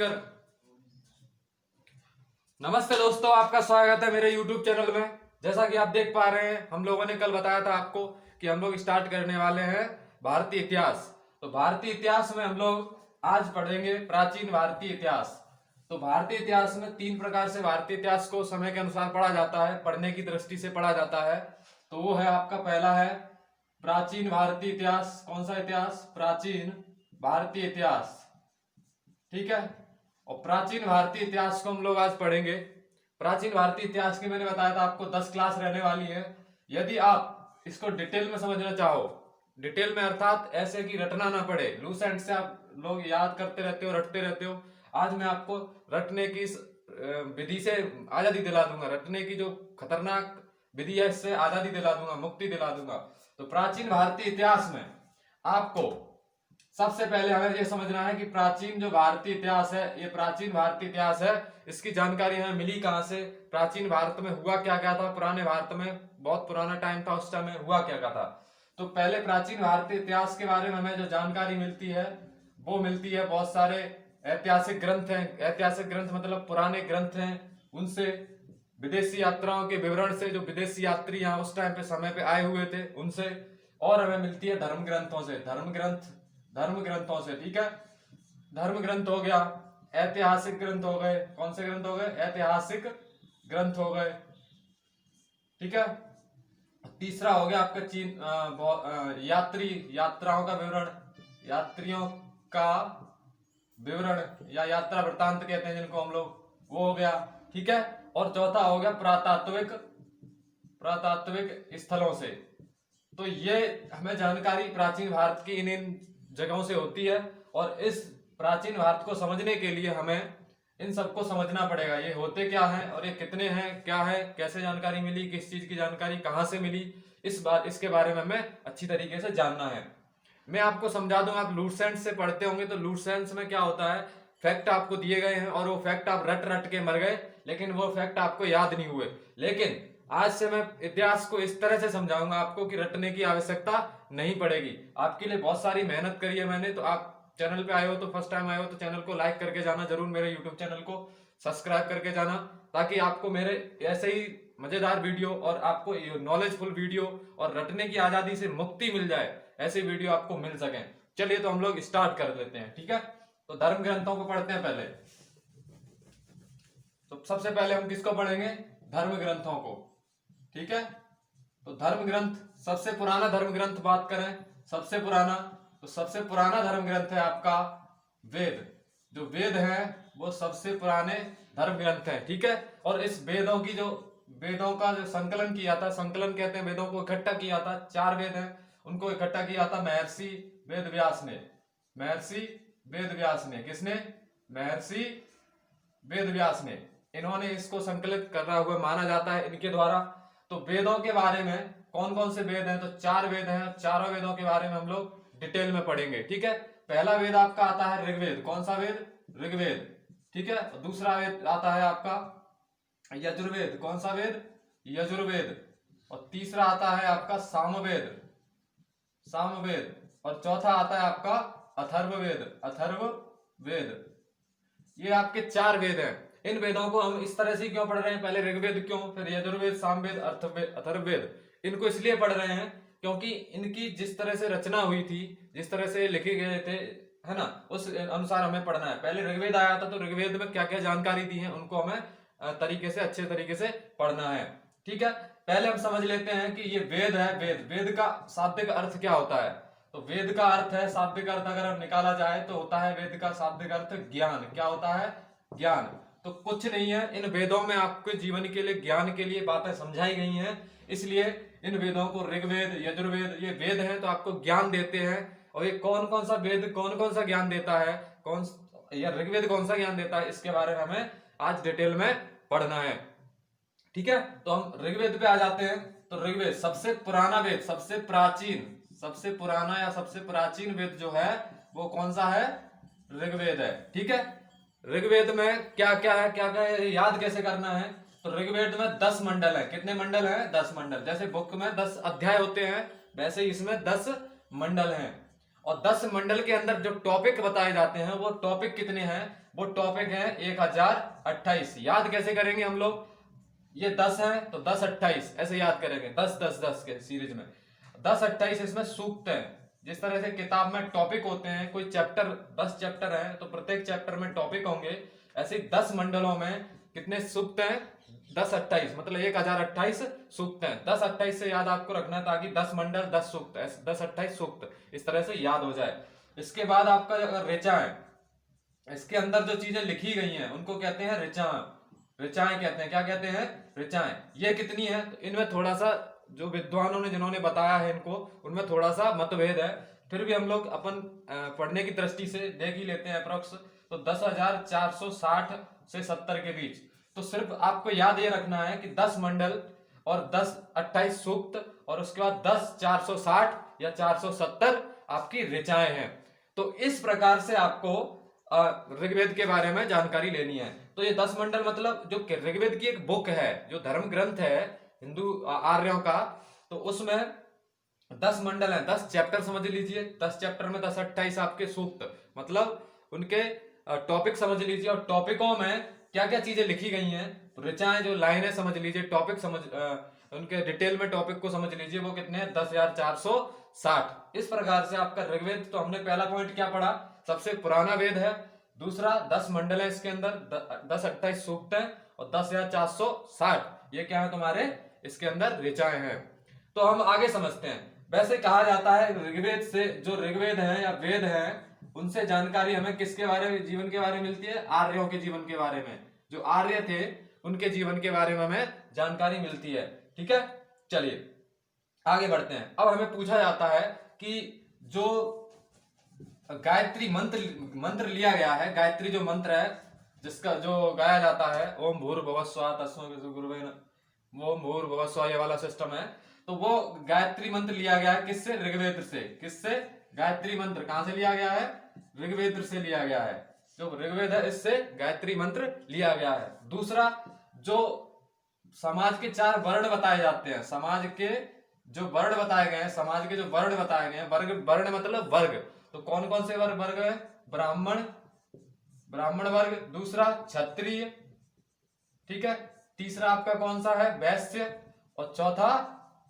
कर। नमस्ते दोस्तों, आपका स्वागत है मेरे YouTube चैनल में। जैसा कि आप देख पा रहे हैं, हम लोगों ने कल बताया था आपको कि हम लोग स्टार्ट करने वाले हैं भारतीय इतिहास। तो भारतीय इतिहास में हम लोग आज पढ़ेंगे प्राचीन भारतीय इतिहास। तो भारतीय इतिहास में तीन प्रकार से भारतीय इतिहास को समय के अनुसार पढ़ा जाता है, पढ़ने की दृष्टि से पढ़ा जाता है। तो वो है आपका पहला है प्राचीन भारतीय इतिहास। कौन सा इतिहास? प्राचीन भारतीय इतिहास। ठीक है। और प्राचीन भारतीय इतिहास को हम लोग आज पढ़ेंगे। प्राचीन भारतीय इतिहास की मैंने बताया था आपको 10 क्लास रहने वाली है। यदि आप इसको डिटेल में समझना चाहो, डिटेल में अर्थात ऐसे कि रटना ना पड़े, लूज एंड से आप लोग याद करते रहते हो, रटते रहते हो, आज मैं आपको रटने की इस विधि से आजादी दिला दूंगा। रटने की जो खतरनाक विधि है, इससे आजादी दिला दूंगा, मुक्ति दिला दूंगा। तो प्राचीन भारतीय इतिहास में आपको सबसे पहले हमें यह समझना है कि प्राचीन जो भारतीय इतिहास है, ये प्राचीन भारतीय इतिहास है, इसकी जानकारी हमें मिली कहां से, प्राचीन भारत में हुआ क्या क्या था, पुराने भारत में, बहुत पुराना टाइम था, उस टाइम में हुआ क्या क्या था। तो पहले प्राचीन भारतीय इतिहास के बारे में हमें जो जानकारी मिलती है वो मिलती है बहुत सारे ऐतिहासिक ग्रंथ हैं। ऐतिहासिक ग्रंथ मतलब पुराने ग्रंथ हैं, उनसे, विदेशी यात्राओं के विवरण से, जो विदेशी यात्री यहाँ उस टाइम पे समय पे आए हुए थे उनसे, और हमें मिलती है धर्म ग्रंथों से। धर्म ग्रंथों से, ठीक है। धर्म ग्रंथ हो गया, ऐतिहासिक ग्रंथ हो गए। कौन से ग्रंथ हो गए? ऐतिहासिक ग्रंथ हो गए, ठीक है। तीसरा हो गया आपका यात्राओं का विवरण, यात्रियों का विवरण या यात्रा वृत्तांत कहते हैं जिनको हम लोग, वो हो गया, ठीक है। और चौथा हो गया पुरातात्विक स्थलों से। तो ये हमें जानकारी प्राचीन भारत की इन जगहों से होती है, और इस प्राचीन भारत को समझने के लिए हमें इन सबको समझना पड़ेगा। ये होते क्या हैं और ये कितने हैं, क्या है, कैसे जानकारी मिली, किस चीज की जानकारी कहां से मिली, इसके बारे में हमें अच्छी तरीके से जानना है। मैं आपको समझा दूं, आप लूट सेंस से पढ़ते होंगे तो लूट सेंस में क्या होता है, फैक्ट आपको दिए गए हैं और वो फैक्ट आप रट रट के मर गए, लेकिन वो फैक्ट आपको याद नहीं हुए। लेकिन आज से मैं इतिहास को इस तरह से समझाऊंगा आपको कि रटने की आवश्यकता नहीं पड़ेगी। आपके लिए बहुत सारी मेहनत करी है मैंने। तो आप चैनल पे आए हो, तो फर्स्ट टाइम आए हो, तो चैनल को लाइक करके जाना जरूर, मेरे यूट्यूब चैनल को सब्सक्राइब करके जाना, ताकि आपको मेरे ऐसे ही मजेदार वीडियो और आपको नॉलेजफुल वीडियो और रटने की आजादी से मुक्ति मिल जाए, ऐसे वीडियो आपको मिल सके। चलिए तो हम लोग स्टार्ट कर लेते हैं, ठीक है। तो धर्म ग्रंथों को पढ़ते हैं पहले। तो सबसे पहले हम किसको पढ़ेंगे? धर्म ग्रंथों को, ठीक है। तो धर्म ग्रंथ, सबसे पुराना धर्म ग्रंथ बात करें, सबसे पुराना, तो सबसे पुराना धर्म ग्रंथ है आपका वेद। जो वेद है वो सबसे पुराने धर्म ग्रंथ है, ठीक है। और इस वेदों का जो संकलन किया था, संकलन कहते हैं, वेदों को इकट्ठा किया था, 4 वेद हैं, उनको इकट्ठा किया था महर्षि वेद व्यास ने। महर्षि वेद व्यास ने, किसने? महर्षि वेद व्यास ने। इन्होंने इसको संकलित करा हुआ माना जाता है इनके द्वारा। तो वेदों के बारे में कौन कौन से वेद हैं? तो 4 वेद हैं। चारों वेदों के बारे में हम लोग डिटेल में पढ़ेंगे, ठीक है। पहला वेद आपका आता है ऋग्वेद। कौन सा वेद? ऋग्वेद, ठीक है। दूसरा वेद आता है आपका यजुर्वेद। कौन सा वेद? यजुर्वेद। और तीसरा आता है आपका सामवेद। और चौथा आता है आपका अथर्ववेद। ये आपके 4 वेद हैं। इन वेदों को हम इस तरह से क्यों पढ़ रहे हैं? पहले ऋग्वेद क्यों, फिर यजुर्वेद, सामवेद, अथर्ववेद। इनको इसलिए पढ़ रहे हैं क्योंकि इनकी जिस तरह से रचना हुई थी, जिस तरह से लिखे गए थे, है ना, उस अनुसार हमें पढ़ना है। पहले ऋग्वेद आया था, तो ऋग्वेद में क्या क्या जानकारी दी है उनको हमें अच्छे तरीके से पढ़ना है, ठीक है। पहले हम समझ लेते हैं कि ये वेद है। वेद का शाब्दिक अर्थ क्या होता है? तो वेद का अर्थ है, शाब्दिक अर्थ अगर निकाला जाए तो होता है वेद का शाब्दिक अर्थ ज्ञान। क्या होता है? ज्ञान। तो कुछ नहीं है, इन वेदों में आपके जीवन के लिए, ज्ञान के लिए बातें समझाई गई हैं, इसलिए इन वेदों को ऋग्वेद, यजुर्वेद, ये वेद हैं तो आपको ज्ञान देते हैं। और ये कौन कौन सा वेद कौन कौन सा ज्ञान देता है, या ऋग्वेद कौन सा ज्ञान देता है, इसके बारे में हमें आज डिटेल में पढ़ना है, ठीक है। तो हम ऋग्वेद पे आ जाते हैं। तो ऋग्वेद सबसे पुराना वेद, सबसे पुराना या सबसे प्राचीन वेद जो है वो कौन सा है? ऋग्वेद है, ठीक है। ऋग्वेद में क्या क्या है, याद कैसे करना है? तो ऋग्वेद में 10 मंडल है। कितने मंडल हैं? 10 मंडल। जैसे बुक में 10 अध्याय होते हैं, वैसे ही इसमें 10 मंडल हैं। और 10 मंडल के अंदर जो टॉपिक बताए जाते हैं वो टॉपिक कितने हैं, वो टॉपिक है 1028। याद कैसे करेंगे हम लोग, ये 10 है तो 10 28 ऐसे याद करेंगे, 10 10 10 के सीरीज में 10 28 इसमें सूक्त है। जिस तरह से किताब में टॉपिक होते हैं, कोई चैप्टर 10 चैप्टर है तो प्रत्येक चैप्टर में टॉपिक होंगे, ऐसे 10 मंडलों में कितने सूक्त हैं, 10 28 मतलब 1028 सूक्त हैं। 10 28 से याद आपको रखना है ताकि 10 मंडल 10 सूक्त, 10 28 सूक्त इस तरह से याद हो जाए। इसके बाद आपका अगर ऋचा है, इसके अंदर जो चीजें लिखी गई हैं उनको कहते हैं ऋचाएं। ऋचाएं कहते हैं, क्या कहते हैं, ऋचाएं। ये कितनी है, तो इनमें थोड़ा सा जो विद्वानों ने जिन्होंने बताया है इनको, उनमें थोड़ा सा मतभेद है, फिर भी हम लोग अपन पढ़ने की दृष्टि से देख ही लेते हैं अप्रोक्स, तो 10,460 से 70 के बीच। तो सिर्फ आपको याद ये रखना है कि 10 मंडल और 10 28 सूक्त और उसके बाद 10 460 या 470 आपकी ऋचाएं हैं। तो इस प्रकार से आपको ऋग्वेद के बारे में जानकारी लेनी है। तो ये 10 मंडल मतलब जो ऋग्वेद की एक बुक है, जो धर्म ग्रंथ है हिंदू आर्यों का, तो उसमें 10 मंडल है, 10 चैप्टर समझ लीजिए। 10 चैप्टर में 10 28 आपके सूक्त, मतलब उनके टॉपिक समझ लीजिए। और टॉपिकों में क्या क्या चीजें लिखी गई हैं, तो ऋचाएं जो लाइन है समझ लीजिए, टॉपिक समझ उनके डिटेल में टॉपिक को समझ लीजिए, वो कितने हैं, 10,460। इस प्रकार से आपका ऋग्वेद, तो हमने पहला पॉइंट क्या पढ़ा, सबसे पुराना वेद है। दूसरा 10 मंडल है, इसके अंदर 10 28 सूक्त है और 10,460 ये क्या है तुम्हारे इसके अंदर ऋचाएं हैं। तो हम आगे समझते हैं। वैसे कहा जाता है ऋग्वेद से, जो ऋग्वेद है या वेद है, उनसे जानकारी हमें किसके बारे में, जीवन के बारे में मिलती है, आर्यों के जीवन के बारे में। जो आर्य थे उनके जीवन के बारे में हमें जानकारी मिलती है। ठीक है, चलिए आगे बढ़ते हैं। अब हमें पूछा जाता है कि जो गायत्री मंत्र लिया गया है, गायत्री जो मंत्र है जिसका जो गाया जाता है, ओम भूर्भुवः स्वः तस्मै ओम भूर्भुवः स्वः, ये वाला सिस्टम है। तो वो गायत्री मंत्र लिया गया है किससे, ऋग्वेद से। किससे, गायत्री मंत्र कहां से लिया गया है, ऋग्वेद से लिया गया है। जो ऋग्वेद है इससे गायत्री मंत्र लिया गया है। दूसरा, जो समाज के 4 वर्ण बताए जाते हैं, समाज के जो वर्ण बताए गए हैं, समाज के जो वर्ण बताए गए हैं, वर्ण मतलब वर्ग, तो कौन कौन से वर्ग है, ब्राह्मण वर्ग, दूसरा क्षत्रिय, ठीक है, तीसरा आपका कौन सा है, वैश्य, और चौथा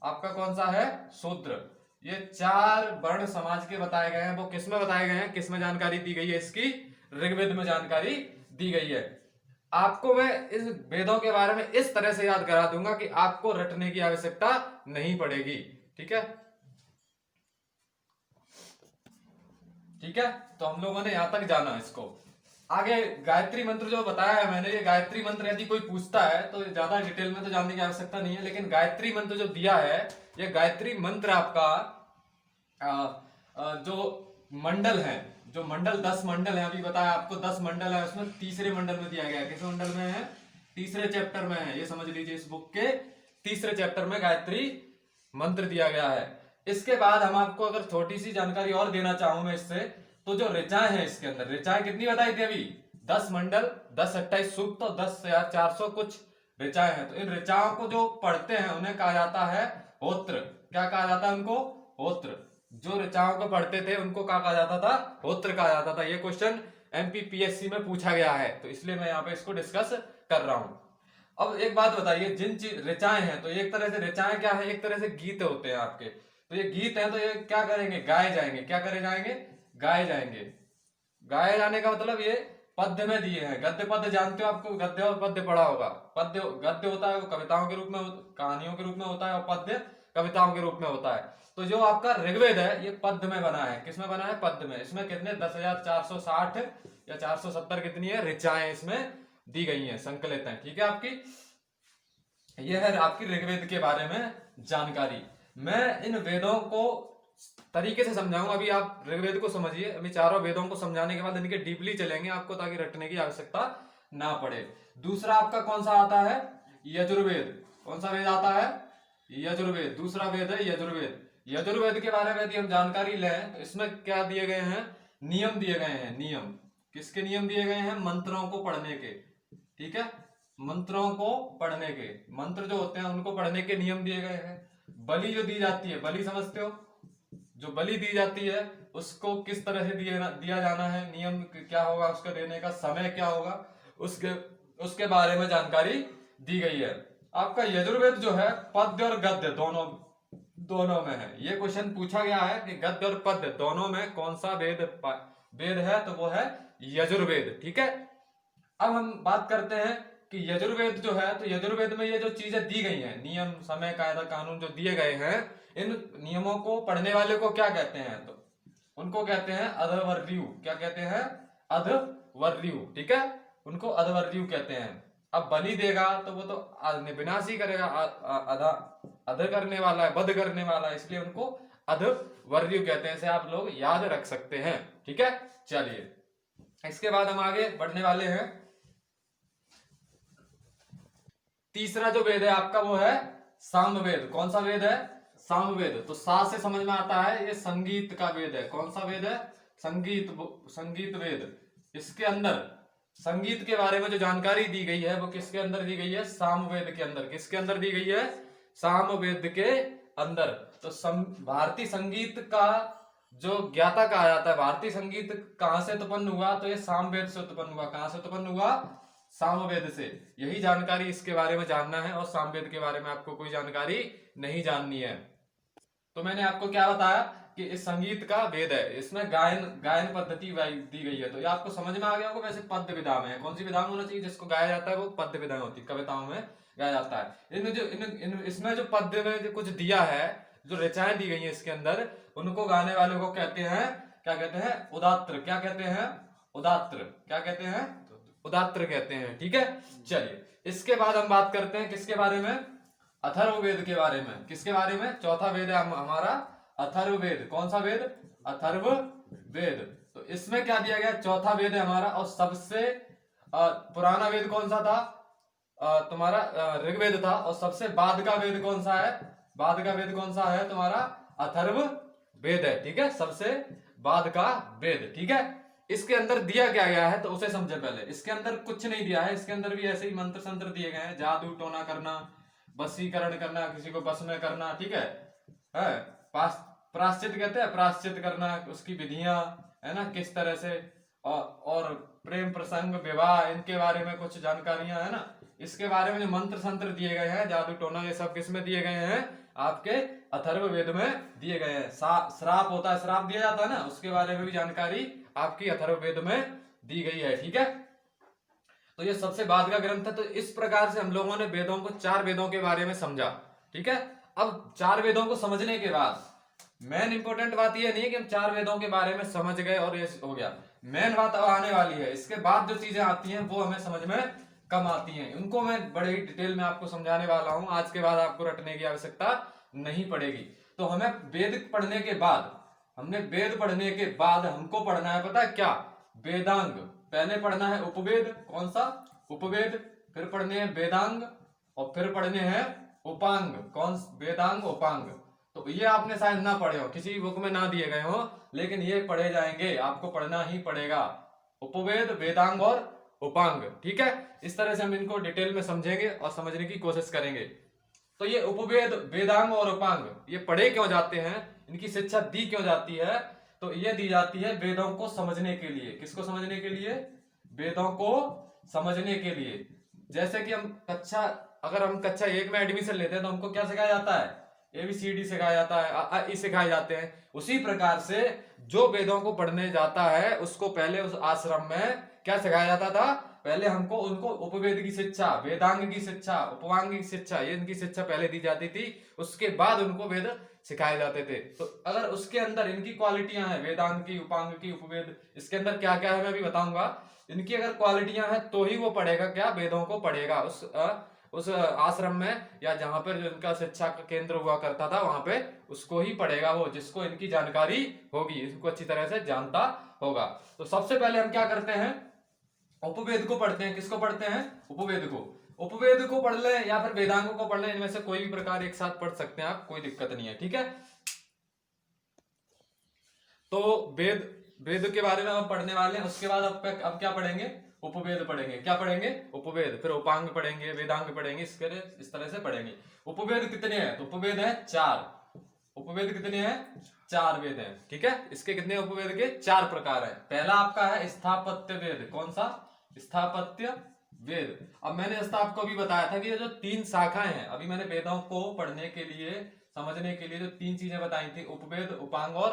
आपका कौन सा है, शूद्र। ये 4 वर्ण समाज के बताए गए हैं। वो किसमें बताए गए हैं, किसमें जानकारी दी गई है इसकी, ऋग्वेद में जानकारी दी गई है। आपको मैं इस वेदों के बारे में इस तरह से याद करा दूंगा कि आपको रटने की आवश्यकता नहीं पड़ेगी। ठीक है, ठीक है, तो हम लोगों ने यहां तक जाना इसको। आगे गायत्री मंत्र जो बताया है मैंने, ये गायत्री मंत्र यदि कोई पूछता है तो ज्यादा डिटेल में तो जानने की आवश्यकता नहीं है, लेकिन गायत्री मंत्र जो दिया है, ये गायत्री मंत्र आपका जो मंडल है, जो मंडल 10 मंडल है, अभी बताया आपको 10 मंडल है, उसमें तीसरे मंडल में दिया गया है। किस मंडल में है, तीसरे चैप्टर में है, ये समझ लीजिए। इस बुक के तीसरे चैप्टर में गायत्री मंत्र दिया गया है। इसके बाद हम आपको अगर छोटी सी जानकारी और देना चाहूं मैं इससे, तो जो ऋचाएं हैं इसके अंदर, ऋचाएं कितनी बताई थी अभी, 10 मंडल, 10 28 सूक्त, तो 10,400 कुछ ऋचाएं हैं। तो इन ऋचाओं को जो पढ़ते हैं उन्हें कहा जाता है होत्र। क्या कहा जाता है उनको, होत्र। जो ऋचाओं को पढ़ते थे उनको क्या कहा जाता था, होत्र कहा जाता था। ये क्वेश्चन एमपीपीएससी में पूछा गया है, तो इसलिए मैं यहाँ पे इसको डिस्कस कर रहा हूं। अब एक बात बताइए, जिन चीज ऋचाएं हैं, तो एक तरह से ऋचाएं क्या है, एक तरह से गीत होते हैं आपके। तो ये गीत हैं, तो ये क्या करेंगे, गाए जाएंगे। क्या करे जाएंगे, गाए जाएंगे। गाए जाने का मतलब ये पद्य में दिए हैं। गद्य पद्य जानते हो, आपको गद्य और पद्य पढ़ा होगा। पद्य गद्य होता है वो कविताओं के रूप में, कहानियों के रूप में होता है, और पद्य कविताओं के रूप में होता है। तो जो आपका ऋग्वेद है ये पद्य में बना है। किसमें बना है, पद्य में। इसमें कितने 10,460 या 470 कितनी है ऋचाएं इसमें दी गई हैं, संकलित हैं। ठीक है, आपकी यह है आपकी ऋग्वेद के बारे में जानकारी। मैं इन वेदों को तरीके से समझाऊंगा। अभी आप ऋग्वेद को समझिए, अभी चारों वेदों को समझाने के बाद इनके डीपली चलेंगे आपको, ताकि रटने की आवश्यकता ना पड़े। दूसरा आपका कौन सा आता है, यजुर्वेद। कौन सा वेद आता है, यजुर्वेद। दूसरा वेद है यजुर्वेद। यजुर्वेद के बारे में यदि हम जानकारी लें, तो इसमें क्या दिए गए हैं, नियम दिए गए हैं। नियम किसके नियम दिए गए हैं, मंत्रों को पढ़ने के। ठीक है, मंत्रों को पढ़ने के, मंत्र जो होते हैं उनको पढ़ने के नियम दिए गए हैं। बलि जो दी जाती है, बलि समझते हो, जो बलि दी जाती है उसको किस तरह से दिया जाना है, नियम क्या होगा उसका देने का, समय क्या होगा, उसके उसके बारे में जानकारी दी गई है। आपका यजुर्वेद जो है पद्य और गद्य दोनों दोनों में है। ये क्वेश्चन पूछा गया है कि गद्य और पद्य दोनों में कौन सा वेद है, तो वो है यजुर्वेद। ठीक है, अब हम बात करते हैं कि यजुर्वेद जो है, तो यजुर्वेद में ये जो चीजें दी गई हैं, नियम, समय, कायदा, कानून जो दिए गए हैं, इन नियमों को पढ़ने वाले को क्या कहते हैं, तो उनको कहते हैं अधवर्यु। क्या कहते हैं? अधवर्यु। ठीक है, उनको अधवर्यु कहते हैं। अब बलि देगा तो वो तो विनाश ही करेगा, अध करने वाला है, वध करने वाला है, इसलिए उनको अधवर्यु कहते हैं। इसे आप लोग याद रख सकते हैं। ठीक है, चलिए इसके बाद हम आगे बढ़ने वाले हैं। तीसरा जो वेद है आपका वो है सामवेद। कौन सा वेद है? सामवेद। तो सा से समझ में आता है ये संगीत का वेद है। कौन सा वेद है? संगीत वेद। इसके अंदर संगीत के बारे में जो जानकारी दी गई है वो किसके अंदर दी गई है? सामवेद के अंदर। किसके अंदर दी गई है? सामवेद के अंदर। तो भारतीय संगीत का जो ज्ञाता कहा जाता है, भारतीय संगीत कहां से उत्पन्न हुआ? तो ये सामवेद से उत्पन्न हुआ। कहां से उत्पन्न हुआ? सामवेद से। यही जानकारी इसके बारे में जानना है, और सामवेद के बारे में आपको कोई जानकारी नहीं जाननी है। तो मैंने आपको क्या बताया कि इस संगीत का वेद है, इसमें गायन पद्धति दी गई है। तो ये आपको समझ में आ गया होगा। वैसे पद्य विधा में है, कौन सी विधा में होना चाहिए? जिसको गाया जाता है वो पद्य विधा में होती है, कविताओं में गाया जाता है। इसमें जो पद्य में जो कुछ दिया है, जो रचनाएं दी गई है इसके अंदर, उनको गाने वाले को कहते हैं, क्या कहते हैं? उदात्र। क्या कहते हैं? उदात्र। क्या कहते हैं? उदात्र कहते हैं। ठीक है, चलिए इसके बाद हम बात करते हैं किसके बारे में? अथर्ववेद के बारे में। किसके बारे में? चौथा वेद है हमारा अथर्ववेद। कौन सा वेद? अथर्ववेद। तो इसमें क्या दिया गया? चौथा वेद है हमारा, और सबसे पुराना वेद कौन सा था? तुम्हारा ऋग्वेद था। और सबसे बाद का वेद कौन सा है? बाद का वेद कौन सा है तुम्हारा? अथर्ववेद है। ठीक है, सबसे बाद का वेद। ठीक है, इसके अंदर दिया क्या गया है तो उसे समझे पहले। इसके अंदर कुछ नहीं दिया है, इसके अंदर भी ऐसे ही मंत्र संत्र दिए गए हैं, जादू टोना करना, वशीकरण करना, किसी को बस में करना। ठीक है, प्राश्चित कहते हैं, प्राश्चित करना, उसकी विधियां है ना, किस तरह से, और प्रेम प्रसंग, विवाह, इनके बारे में कुछ जानकारियां है ना। इसके बारे में जो मंत्र संत्र दिए गए हैं, जादू टोना, ये सब किसमें दिए गए हैं? आपके अथर्ववेद में दिए गए हैं। श्राप होता है, श्राप दिया जाता है ना, उसके बारे में भी जानकारी आपकी अथर्ववेद में दी गई है। ठीक है, तो ये सबसे बाद का ग्रंथ है। तो इस प्रकार से हम लोगों ने वेदों को, 4 वेदों के बारे में समझा। ठीक है, अब 4 वेदों को समझने के बाद मेन इंपोर्टेंट बात ये नहीं है कि हम 4 वेदों के बारे में समझ गए और ये हो गया। मेन बात अब आने वाली है। इसके बाद जो चीजें आती हैं वो हमें समझ में कम आती हैं, उनको मैं बड़े ही डिटेल में आपको समझाने वाला हूं। आज के बाद आपको रटने की आवश्यकता नहीं पड़ेगी। तो हमें वेद पढ़ने के बाद, हमको पढ़ना है, पता है क्या? वेदांग। पहले पढ़ना है उपवेद। कौन सा? उपवेद। फिर पढ़ने हैं वेदांग, और फिर पढ़ने हैं उपांग। कौन? वेदांग, उपांग। तो ये आपने शायद ना पढ़े हो, किसी बुक में ना दिए गए हो, लेकिन ये पढ़े जाएंगे, आपको पढ़ना ही पड़ेगा। उपवेद, वेदांग और उपांग। ठीक है, इस तरह से हम इनको डिटेल में समझेंगे और समझने की कोशिश करेंगे। तो ये उपवेद, वेदांग और उपांग ये पढ़े क्यों जाते हैं, इनकी शिक्षा दी क्यों जाती है? तो ये दी जाती है वेदों को समझने के लिए। किसको समझने के लिए? वेदों को समझने के लिए। जैसे कि अगर हम कक्षा 1 में एडमिशन लेते हैं तो हमको क्या सिखाया जाता है? ABCD सिखाया जाता है, अ, आ, इ सिखाए जाते हैं। उसी प्रकार से जो वेदों को पढ़ने जाता है उसको पहले उस आश्रम में क्या सिखाया जाता था? पहले हमको उनको उपवेद की शिक्षा, वेदांग की शिक्षा, उपवांग की शिक्षा, ये इनकी शिक्षा पहले दी जाती थी। उसके बाद उनको वेद सिखाए जाते थे। तो अगर उसके अंदर इनकी क्वालिटियां हैं, वेदांग की, उपांग की, उपवेद, इसके अंदर क्या क्या है मैं भी बताऊंगा। इनकी अगर क्वालिटियां हैं तो ही वो पढ़ेगा क्या? वेदों को पढ़ेगा। उस आश्रम में या जहां पर जो इनका शिक्षा का केंद्र हुआ करता था वहां पे उसको ही पढ़ेगा वो, जिसको इनकी जानकारी होगी, इसको अच्छी तरह से जानता होगा। तो सबसे पहले हम क्या करते हैं? उपवेद को पढ़ते हैं। किसको पढ़ते हैं? उपवेद को। उपवेद को पढ़ ले या फिर वेदांगों को पढ़ ले, इनमें से कोई भी प्रकार एक साथ पढ़ सकते हैं आप, कोई दिक्कत नहीं है। ठीक है, तो वेद के बारे में हम पढ़ने वाले हैं। उसके बाद अब क्या पढ़ेंगे? उपवेद पढ़ेंगे। क्या पढ़ेंगे? उपवेद। फिर उपांग पढ़ेंगे, वेदांग पढ़ेंगे, इस तरह से पढ़ेंगे। उपवेद कितने हैं? तो उपवेद है 4। उपवेद कितने हैं? 4 वेद हैं। ठीक है, इसके कितने उपवेद के? 4 प्रकार है। पहला आपका है स्थापत्य वेद। कौन सा? स्थापत्य वेद। अब मैंने जैसा आपको अभी बताया था कि ये जो 3 शाखाएं हैं, अभी मैंने वेदों को पढ़ने के लिए, समझने के लिए जो 3 चीजें बताई थी, उपवेद, उपांग और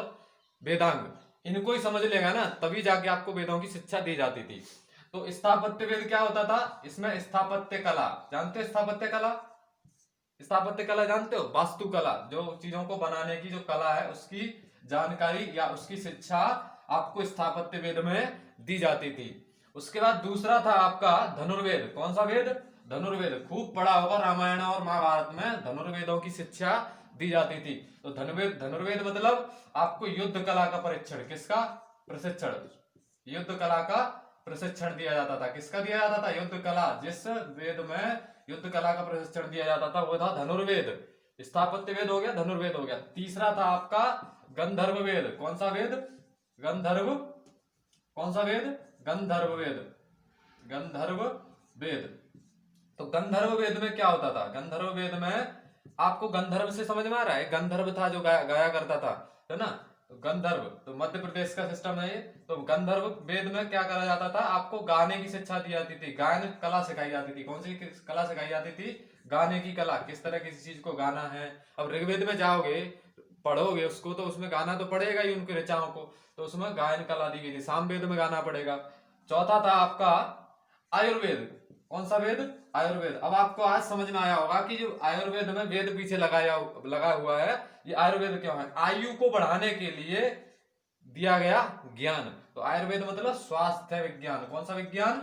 वेदांग, इनको ही समझ लेगा ना तभी जाके आपको वेदों की शिक्षा दी जाती थी। तो स्थापत्य वेद क्या होता था? इसमें स्थापत्य कला, जानते हो स्थापत्य कला? स्थापत्य कला जानते हो? वास्तुकला, जो चीजों को बनाने की जो कला है उसकी जानकारी या उसकी शिक्षा आपको स्थापत्य वेद में दी जाती थी। उसके बाद दूसरा था आपका धनुर्वेद। कौन सा वेद? धनुर्वेद। खूब पढ़ा होगा रामायण और महाभारत में, धनुर्वेदों की शिक्षा दी जाती थी। तो धनुर्वेद मतलब आपको युद्ध कला का परीक्षण, किसका? प्रशिक्षण, युद्ध कला का प्रशिक्षण दिया जाता था। किसका दिया जाता था? युद्ध कला। जिस वेद में युद्ध कला का प्रशिक्षण दिया जाता था वो था धनुर्वेद। स्थापत्य वेद हो गया, धनुर्वेद हो गया। तीसरा था आपका गंधर्व वेद। कौन सा वेद? गंधर्व। कौन सा वेद? गंधर्व वेद। गंधर्व वेद। तो गंधर्व वेद में क्या होता था? गंधर्व वेद में आपको गंधर्व से समझ में आ रहा है? गंधर्व था जो गाया करता था, है ना? तो गंधर्व तो मध्य प्रदेश का सिस्टम है ये। तो गंधर्व वेद में क्या करा जाता था? आपको गाने की शिक्षा दी जाती थी, गायन कला सिखाई जाती थी। कौन सी कला सिखाई जाती थी? गाने की कला। किस तरह किसी चीज को गाना है। अब ऋग्वेद में जाओगे, पढ़ोगे उसको, तो उसमें गाना तो पड़ेगा ही उनके ऋचाओं को, तो उसमें गायन कला दी गई थी। सामवेद में गाना पड़ेगा। चौथा था आपका आयुर्वेद। कौन सा वेद? आयुर्वेद। अब आपको आज समझ में आया होगा कि जो आयुर्वेद में वेद पीछे लगा हुआ है, ये आयुर्वेद क्यों है? आयु को बढ़ाने के लिए दिया गया ज्ञान। तो आयुर्वेद मतलब स्वास्थ्य विज्ञान। कौन सा विज्ञान?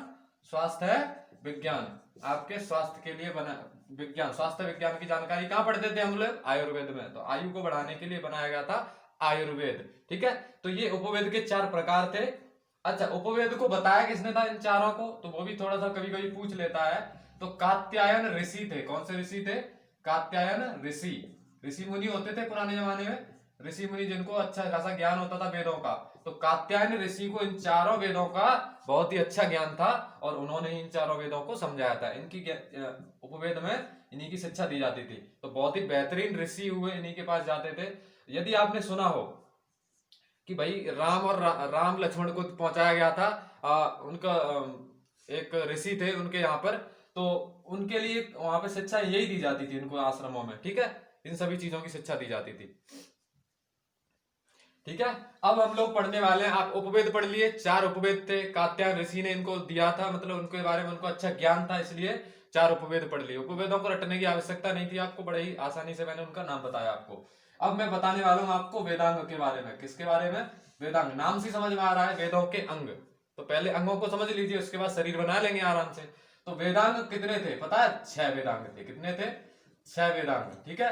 स्वास्थ्य विज्ञान। आपके स्वास्थ्य के लिए बना विज्ञान। स्वास्थ्य विज्ञान की जानकारी कहां पढ़ते थे हम लोग? आयुर्वेद में। तो आयु को बढ़ाने के लिए बनाया गया था आयुर्वेद। ठीक है, तो ये उपवेद के 4 प्रकार थे। अच्छा, उपवेद को बताया किसने था इन चारों को? तो वो भी थोड़ा सा कभी कभी पूछ लेता है। तो कात्यायन ऋषि थे। कौन से ऋषि थे? कात्यायन ऋषि। ऋषि मुनि होते थे पुराने जमाने में, ऋषि मुनि जिनको अच्छा खासा ज्ञान होता था वेदों का। तो कात्यायन ऋषि को इन चारों वेदों का बहुत ही अच्छा ज्ञान था और उन्होंने इन चारों वेदों को समझाया था। इनकी उपवेद में इन्हीं की शिक्षा दी जाती थी। तो बहुत ही बेहतरीन ऋषि हुए, इन्हीं के पास जाते थे। यदि आपने सुना हो कि भाई राम लक्ष्मण को पहुंचाया गया था, उनका एक ऋषि थे उनके यहाँ पर, तो उनके लिए वहां पे शिक्षा यही दी जाती थी उनको आश्रमों में। ठीक है, इन सभी चीजों की शिक्षा दी जाती थी। ठीक है, अब हम लोग पढ़ने वाले हैं। आप उपवेद पढ़ लिए, 4 उपवेद थे, कात्यायन ऋषि ने इनको दिया था, मतलब उनके बारे में उनको अच्छा ज्ञान था, इसलिए 4 उपवेद पढ़ लिए। उपवेदों को रटने की आवश्यकता नहीं थी आपको, बड़े ही आसानी से मैंने उनका नाम बताया आपको। अब मैं बताने वाला हूं आपको वेदांग के बारे में। किसके बारे में? वेदांग। नाम से समझ में आ रहा है वेदों के अंग। तो पहले अंगों को समझ लीजिए, उसके बाद शरीर बना लेंगे आराम से। तो वेदांग कितने थे पता है? 6 वेदांग थे। कितने थे? 6 वेदांग। ठीक है,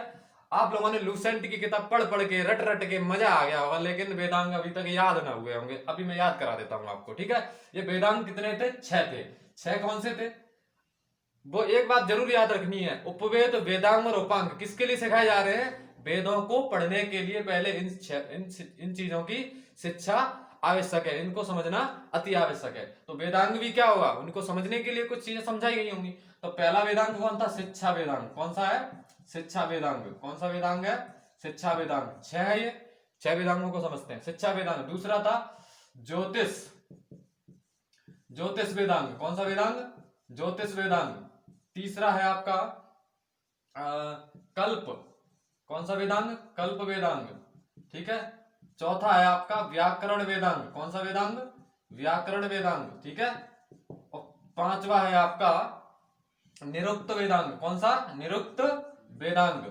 आप लोगों ने लूसेंट की किताब पढ़ पढ़ के रट रट के मजा आ गया होगा, लेकिन वेदांग अभी तक याद ना हुए होंगे। अभी मैं याद करा देता हूं आपको। ठीक है, ये वेदांग कितने थे? 6 थे। 6 कौन से थे? वो एक बात जरूर याद रखनी है, उपवेद, वेदांग और उपांग किसके लिए सिखाए जा रहे हैं? वेदों को पढ़ने के लिए पहले इन चीजों की शिक्षा आवश्यक है, इनको समझना अति आवश्यक है। तो वेदांग भी क्या होगा? उनको समझने के लिए कुछ चीजें समझाई गई होंगी। तो पहला वेदांग कौन था? शिक्षा वेदांग। कौन सा है? शिक्षा वेदांग। कौन सा वेदांग है? शिक्षा वेदांग। 6 है ये, 6 वेदांगों को समझते हैं। शिक्षा वेदांग। दूसरा था ज्योतिष, ज्योतिष वेदांग। कौन सा वेदांग? ज्योतिष वेदांग। तीसरा है आपका कल्प। कौन सा वेदांग? कल्प वेदांग। ठीक है, चौथा है आपका व्याकरण वेदांग। कौन सा वेदांग? व्याकरण वेदांग। ठीक है, और 5वां है आपका निरुक्त वेदांग। कौन सा? निरुक्त वेदांग।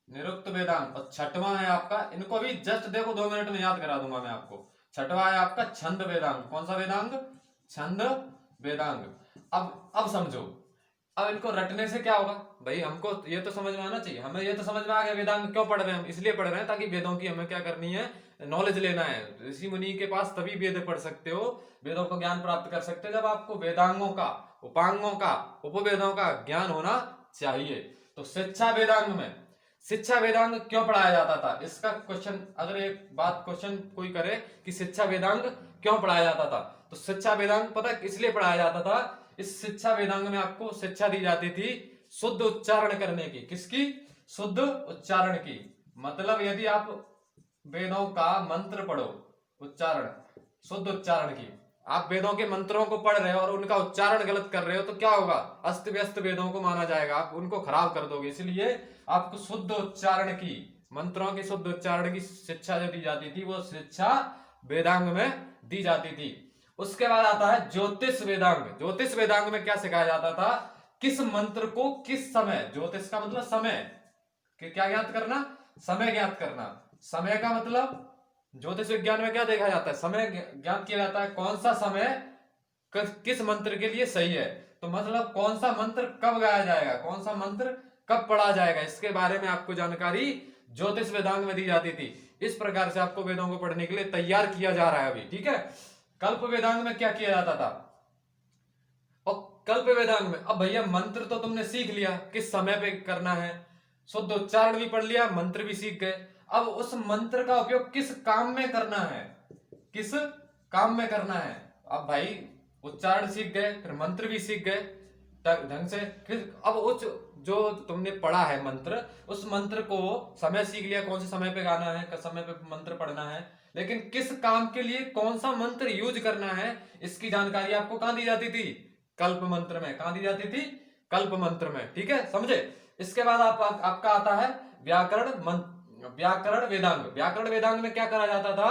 निरुक्त वेदांग। और 6वां है आपका, इनको भी जस्ट देखो 2 मिनट में याद करा दूंगा मैं आपको। 6वां है आपका छंद वेदांग। कौन सा वेदांग? छंद वेदांग। अब समझो, अब इनको रटने से क्या होगा भाई? हमको ये तो समझ में आना चाहिए। हमें ये तो समझ में आ गया वेदांग क्यों पढ़ रहे हैं हम। इसलिए पढ़ रहे हैं ताकि वेदों की हमें क्या करनी है? नॉलेज लेना है। ऋषि मुनि के पास तभी वेद पढ़ सकते हो, वेदों का ज्ञान प्राप्त कर सकते हो, जब आपको वेदांगों का, उपांगों का, उपवेदों का ज्ञान होना चाहिए। तो शिक्षा वेदांग में, शिक्षा वेदांग क्यों पढ़ाया जाता था? इसका क्वेश्चन, अगर एक बात क्वेश्चन कोई करे कि शिक्षा वेदांग क्यों पढ़ाया जाता था, तो शिक्षा वेदांग पता इसलिए पढ़ाया जाता था, इस शिक्षा वेदांग में आपको शिक्षा दी जाती थी शुद्ध उच्चारण करने की। किसकी? शुद्ध उच्चारण की। मतलब यदि आप वेदों का मंत्र पढ़ो, उच्चारण, शुद्ध उच्चारण की, आप वेदों के मंत्रों को पढ़ रहे हो और उनका उच्चारण गलत कर रहे हो तो क्या होगा, अस्त व्यस्त वेदों को माना जाएगा, आप उनको खराब कर दोगे। इसलिए आपको शुद्ध उच्चारण की, मंत्रों की शुद्ध उच्चारण की शिक्षा जो दी जाती थी वो शिक्षा वेदांग में दी जाती थी। उसके बाद आता है ज्योतिष वेदांग। ज्योतिष वेदांग में क्या सिखाया जाता था, किस मंत्र को किस समय, ज्योतिष का मतलब समय, कि क्या ज्ञात करना, समय ज्ञात करना। समय का मतलब ज्योतिष विज्ञान में क्या देखा जाता है, समय ज्ञात किया जाता है, कौन सा समय किस मंत्र के लिए सही है। तो मतलब कौन सा मंत्र कब गाया जाएगा, कौन सा मंत्र कब पढ़ा जाएगा, इसके बारे में आपको जानकारी ज्योतिष वेदांग में दी जाती थी। इस प्रकार से आपको वेदों को पढ़ने के लिए तैयार किया जा रहा है अभी, ठीक है। कल्प वेदांग में क्या किया जाता था, और कल्प वेदांग में, अब भैया मंत्र तो तुमने सीख लिया किस समय पे करना है, शुद्ध उच्चारण भी पढ़ लिया, मंत्र भी सीख गए, अब उस मंत्र का उपयोग किस काम में करना है, किस काम में करना है। अब भाई उच्चारण सीख गए, फिर मंत्र भी सीख गए ढंग से, फिर अब उस जो तुमने पढ़ा है मंत्र, उस मंत्र को समय सीख लिया, कौन से समय पे गाना है, किस समय पे मंत्र पढ़ना है, लेकिन किस काम के लिए कौन सा मंत्र यूज करना है, इसकी जानकारी आपको कहां दी जाती थी, कल्प मंत्र में। कहां दी जाती थी, कल्प मंत्र में, ठीक है, समझे। इसके बाद आपका आता है व्याकरण व्याकरण वेदांग। व्याकरण वेदांग में क्या करा जाता था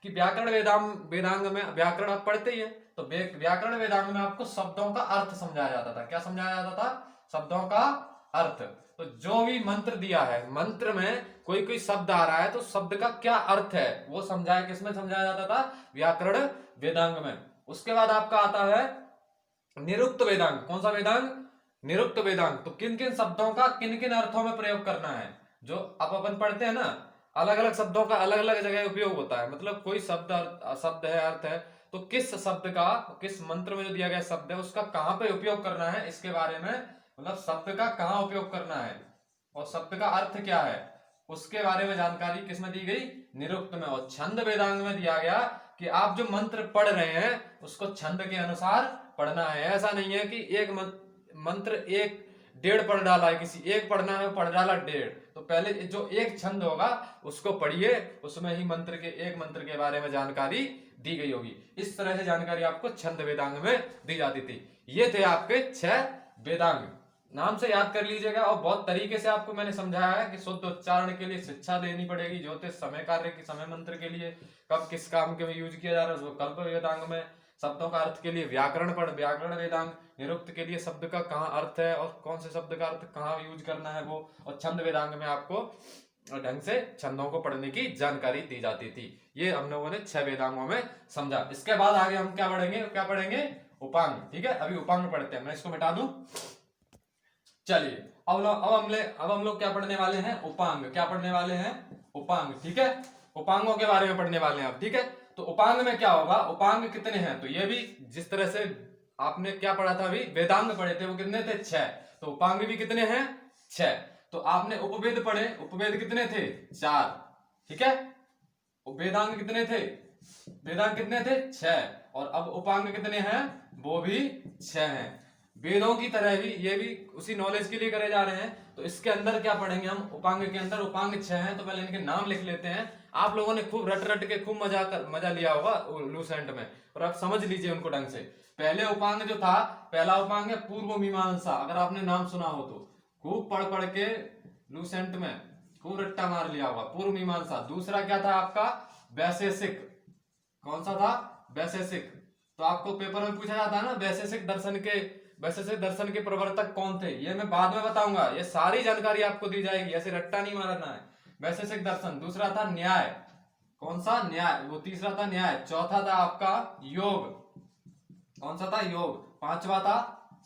कि व्याकरण वेदांग में, व्याकरण आप पढ़ते ही है, तो व्याकरण वेदांग में आपको शब्दों का अर्थ समझाया जाता था। क्या समझाया जाता था, शब्दों का अर्थ। तो जो भी मंत्र दिया है, मंत्र में कोई कोई शब्द आ रहा है तो शब्द का क्या अर्थ है वो समझाया, किसमें समझाया जाता था, व्याकरण वेदांग में। उसके बाद आपका आता है निरुक्त वेदांग। कौन सा वेदांग, निरुक्त वेदांग। तो किन किन शब्दों का किन किन अर्थों में प्रयोग करना है, जो अब अपन पढ़ते हैं ना, अलग अलग शब्दों का अलग अलग जगह उपयोग होता है। मतलब कोई शब्द है, अर्थ है, तो किस शब्द का, किस मंत्र में जो दिया गया शब्द है उसका कहां पे उपयोग करना है, इसके बारे में, मतलब शब्द का कहां उपयोग करना है और शब्द का अर्थ क्या है, उसके बारे में जानकारी किसमें दी गई, निरुक्त में। और छंद वेदांग में दिया गया कि आप जो मंत्र पढ़ रहे हैं उसको छंद के अनुसार पढ़ना है। ऐसा नहीं है कि एक मंत्र एक डेढ़ पढ़ डाला है, किसी एक पढ़ना है पढ़ डाला डेढ़, तो पहले जो एक छंद होगा उसको पढ़िए, उसमें ही मंत्र के, एक मंत्र के बारे में जानकारी दी गई होगी। इस तरह से जानकारी आपको छंद वेदांग में दी जाती थी। ये थे आपके 6 वेदांग, नाम से याद कर लीजिएगा। और बहुत तरीके से आपको मैंने समझाया है कि शुद्ध उच्चारण के लिए शिक्षा देनी पड़ेगी, ज्योतिष समय कार्य की, समय मंत्र के लिए कब किस काम के में यूज किया जा रहा है उसको कल्प वेदांग में, शब्दों का अर्थ के लिए व्याकरण पढ़, व्याकरण वेदांग, निरुक्त के लिए शब्द का कहाँ अर्थ है और कौन से शब्द का अर्थ कहाँ यूज करना है वो, और छंद वेदांग में आपको ढंग से छंदों को पढ़ने की जानकारी दी जाती थी। ये हम लोगों ने 6 वेदांगों में समझा। इसके बाद आगे हम क्या पढ़ेंगे, उपांग, ठीक है। अभी उपांग पढ़ते हैं, मैं इसको मिटा दूं। चलिए अब हम लोग क्या पढ़ने वाले हैं, उपांग। क्या पढ़ने वाले हैं, उपांग, ठीक है। उपांगों के बारे में पढ़ने वाले हैं अब, ठीक है। तो उपांग में क्या होगा, उपांग कितने हैं, तो ये भी जिस तरह से आपने क्या पढ़ा था अभी, वेदांग पढ़े थे, वो कितने थे, 6। तो उपांग भी कितने हैं, 6। तो आपने उपवेद पढ़े, उपवेद कितने थे, 4, ठीक है। वेदांग कितने थे, वेदांग कितने थे, 6। और अब उपांग कितने हैं, वो भी 6 हैं। वेदों की तरह भी ये भी उसी नॉलेज के लिए करे जा रहे हैं। तो इसके अंदर क्या पढ़ेंगे हम, उपांग के अंदर उपांग 6 हैं। तो पहले इनके नाम लिख लेते हैं। आप लोगों ने खूब रट के खूब मजा लिया होगा लूसेंट में, और आप समझ लीजिए उनको ढंग से। पहले उपांग जो था, पहला उपांग है पूर्व मीमांसा, अगर आपने नाम सुना हो तो खूब पढ़ के लूसेंट में खूब रट्टा मार लिया होगा, पूर्व मीमांसा। दूसरा क्या था आपका, वैशेषिक। कौन सा था, वैशेषिक। तो आपको पेपर में पूछा जाता है ना, वैशेषिक दर्शन के प्रवर्तक कौन थे, ये मैं बाद में बताऊंगा। ये सारी जानकारी आपको दी जाएगी, ऐसे रट्टा नहीं मारना है। वैशेषिक दर्शन। दूसरा था न्याय, कौन सा, न्याय। वो तीसरा था न्याय। चौथा था आपका योग, कौन सा था, योग। पांचवा था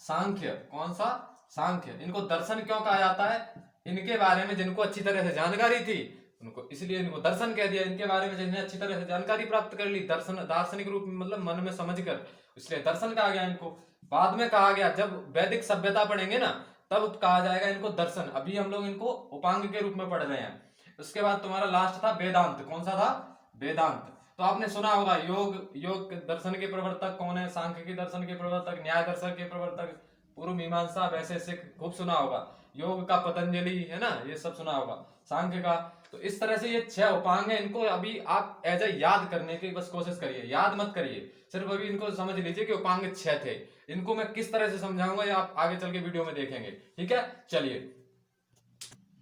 सांख्य, कौन सा, सांख्य। इनको दर्शन क्यों कहा जाता है, इनके बारे में जिनको अच्छी तरह से जानकारी थी उनको, इसलिए इनको दर्शन कह दिया। इनके बारे में जिन्हें अच्छी तरह से जानकारी प्राप्त कर ली, दर्शन दार्शनिक रूप में, मतलब मन में समझकर, इसलिए दर्शन कहा गया इनको। बाद में कहा गया, जब वैदिक सभ्यता पढ़ेंगे ना तब कहा जाएगा इनको दर्शन। अभी हम लोग इनको उपांग के रूप में पढ़ रहे हैं। उसके बाद तुम्हारा लास्ट था वेदांत। कौन सा था, वेदांत। तो आपने सुना होगा योग दर्शन के प्रवर्तक कौन है, सांख्य के दर्शन के प्रवर्तक, न्याय दर्शन के प्रवर्तक, पूर्व मीमांसा, वैशेषिक खूब सुना होगा, योग का पतंजलि है ना, ये सब सुना होगा, सांख्य का। तो इस तरह से ये 6 उपांग है, इनको अभी आप एज ए याद करने की बस कोशिश करिए, याद मत करिए, सिर्फ अभी इनको समझ लीजिए कि उपांग 6 थे। इनको मैं किस तरह से समझाऊंगा ये आप आगे चल के वीडियो में देखेंगे, ठीक है। चलिए,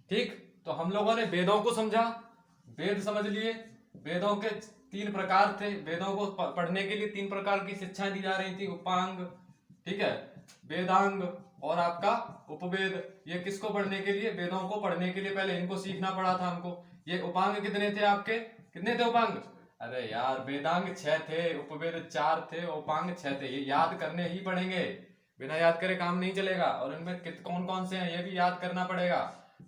ठीक, तो हम लोगों ने वेदों को समझा, वेद समझ लिए, वेदों के 3 प्रकार थे, वेदों को पढ़ने के लिए 3 प्रकार की शिक्षाएं दी जा रही थी, उपांग, ठीक है, वेदांग और आपका उपवेद। ये किसको पढ़ने के लिए? वेदों को पढ़ने के लिए पहले इनको सीखना पड़ा था हमको। ये उपांग कितने थे आपके? कितने थे उपांग? अरे यार, वेदांग 6 थे, उपवेद 4 थे, उपांग 6 थे। ये याद करने ही पड़ेंगे, बिना याद करे काम नहीं चलेगा। और इनमें कौन कौन से हैं ये भी याद करना पड़ेगा,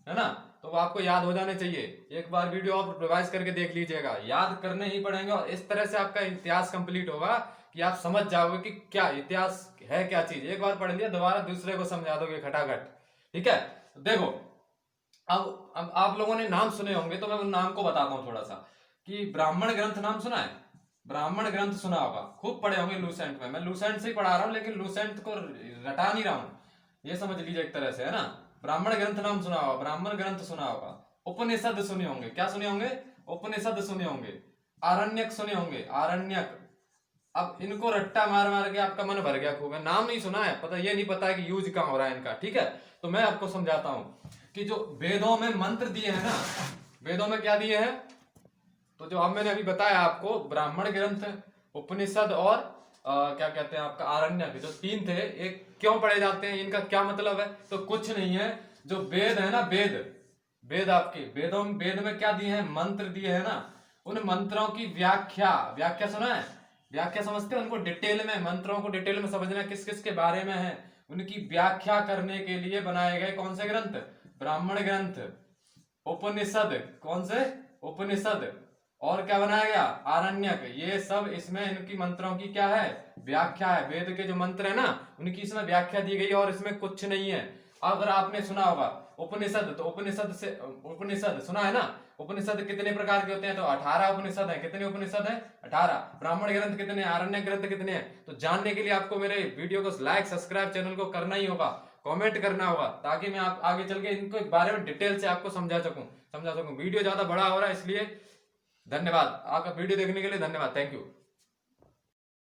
है ना। तो वो आपको याद हो जाने चाहिए। एक बार वीडियो आप रिवाइज करके देख लीजिएगा, याद करने ही पड़ेंगे। और इस तरह से आपका इतिहास कंप्लीट होगा कि आप समझ जाओगे कि क्या इतिहास है, क्या चीज। एक बार पढ़ लिया, दोबारा दूसरे को समझा दोगे खटाखट, ठीक है। देखो, अब आप लोगों ने नाम सुने होंगे, तो मैं उन नाम को बताता हूं थोड़ा सा। कि ब्राह्मण ग्रंथ नाम सुना है? ब्राह्मण ग्रंथ सुना होगा, खूब पढ़े होंगे लूसेंट में। मैं लूसेंट से ही पढ़ा रहा हूं, लेकिन लूसेंट को रटा नहीं रहा हूं, ये समझ लीजिए एक तरह से, है ना। ब्राह्मण ग्रंथ नाम सुना होगा, ब्राह्मण ग्रंथ सुना होगा। उपनिषद सुने होंगे, क्या सुने होंगे? उपनिषद सुने होंगे। आरण्यक सुने होंगे, आरण्यक। अब इनको रट्टा मार मार के आपका मन भर गया खूब है, नाम नहीं सुना है, पता ये नहीं पता है कि यूज कहां हो रहा है इनका, ठीक है। तो मैं आपको समझाता हूं कि जो वेदों में मंत्र दिए हैं ना, वेदों में क्या दिए हैं, तो जो अब मैंने अभी बताया आपको, ब्राह्मण ग्रंथ, उपनिषद और क्या कहते हैं आपका आरण्यक, जो 3 थे। एक क्यों पढ़े जाते हैं, इनका क्या मतलब है? तो कुछ नहीं है, जो वेद है ना, वेद, वेद आपके वेदों, वेद में क्या दिए हैं? मंत्र दिए हैं ना। उन मंत्रों की व्याख्या, व्याख्या सुना है? व्याख्या समझते हैं? उनको डिटेल में, मंत्रों को डिटेल में समझना किस किस के बारे में है, उनकी व्याख्या करने के लिए बनाए गए कौन से ग्रंथ? ब्राह्मण ग्रंथ। उपनिषद, कौन से? उपनिषद। और क्या बनाया गया? आरण्यक। ये सब इसमें इनकी मंत्रों की क्या है? व्याख्या है। वेद के जो मंत्र है ना, उनकी इसमें व्याख्या दी गई है, और इसमें कुछ नहीं है। अगर आपने सुना होगा उपनिषद, तो उपनिषद से, उपनिषद सुना है ना, उपनिषद कितने प्रकार के होते हैं? तो 18 उपनिषद है। कितने उपनिषद है? 18। ब्राह्मण ग्रंथ कितने? आरण्य ग्रंथ कितने हैं? तो जानने के लिए आपको मेरे वीडियो को लाइक, सब्सक्राइब, चैनल को करना ही होगा, कमेंट करना होगा, ताकि मैं आप आगे चल के इनको बारे में डिटेल से आपको समझा सकूं। वीडियो ज्यादा बड़ा हो रहा है, इसलिए धन्यवाद। आपका वीडियो देखने के लिए धन्यवाद, थैंक यू।